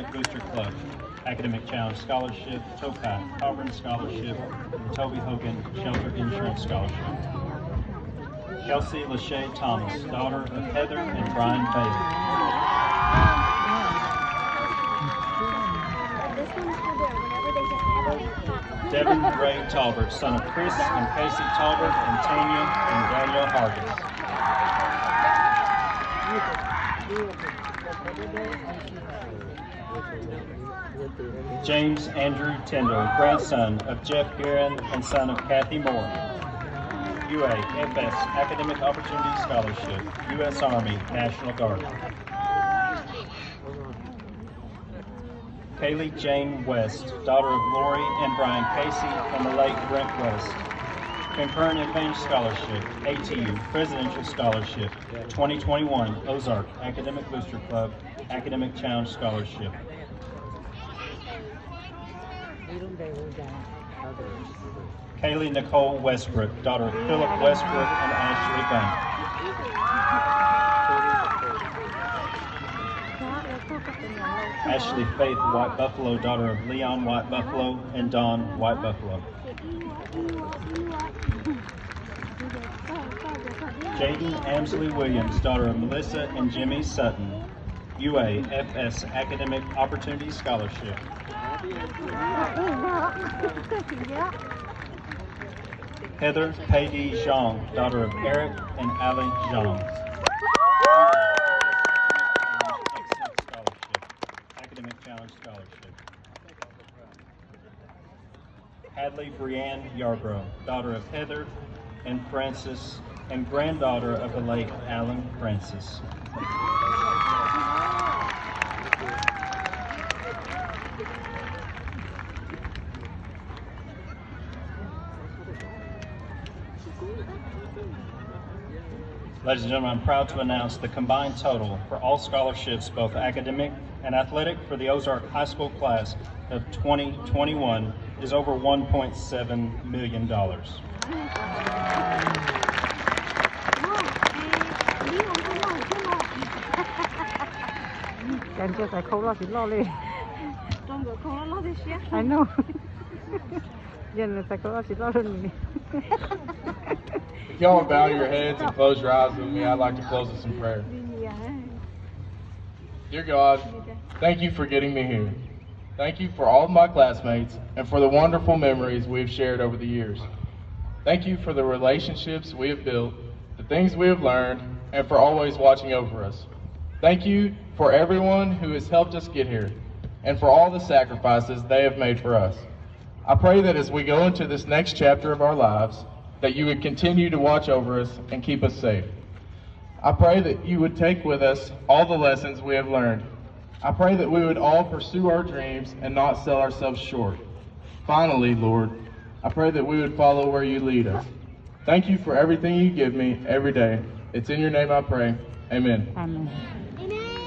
Academic Booster Club, Academic Challenge Scholarship, Tokai, Auburn Scholarship, and Toby Hogan Shelter Insurance Scholarship. Kelsey Lachey Thomas, daughter of Heather and Brian Bailey. Devin Ray Talbert, son of Chris and Casey Talbert and Tanya and Daniel Hargis. James Andrew Tyndall, grandson of Jeff Guerin and son of Kathy Moore. UAFS Academic Opportunity Scholarship, U.S. Army National Guard. Kaylee Jane West, daughter of Lori and Brian Casey and the late Brent West. Concurrent Advantage Scholarship, ATU Presidential Scholarship, 2021 Ozark Academic Booster Club, Academic Challenge Scholarship. Kaylee Nicole Westbrook, daughter of Philip Westbrook and Ashley Bank. Ashley Faith White Buffalo, daughter of Leon White Buffalo and Dawn White Buffalo. Jaden Amsley Williams, daughter of Melissa and Jimmy Sutton, UAFS Academic Opportunity Scholarship. Heather Pei Zhang, daughter of Eric and Allie Zhang. Academic Challenge Scholarship. Hadley Brianne Yarbrough, daughter of Heather and Francis and granddaughter of the late Alan Francis. Ladies and gentlemen, I'm proud to announce the combined total for all scholarships, both academic and athletic, for the Ozark High School class of 2021 is over $1.7 million. I know. If y'all would bow your heads and close your eyes with me, I'd like to close with some prayer. Dear God, thank you for getting me here. Thank you for all of my classmates and for the wonderful memories we've shared over the years. Thank you for the relationships we have built, the things we have learned, and for always watching over us. Thank you for everyone who has helped us get here and for all the sacrifices they have made for us. I pray that as we go into this next chapter of our lives, that you would continue to watch over us and keep us safe. I pray that you would take with us all the lessons we have learned. I pray that we would all pursue our dreams and not sell ourselves short. Finally, Lord, I pray that we would follow where you lead us. Thank you for everything you give me every day. It's in your name I pray. Amen. Amen. Amen.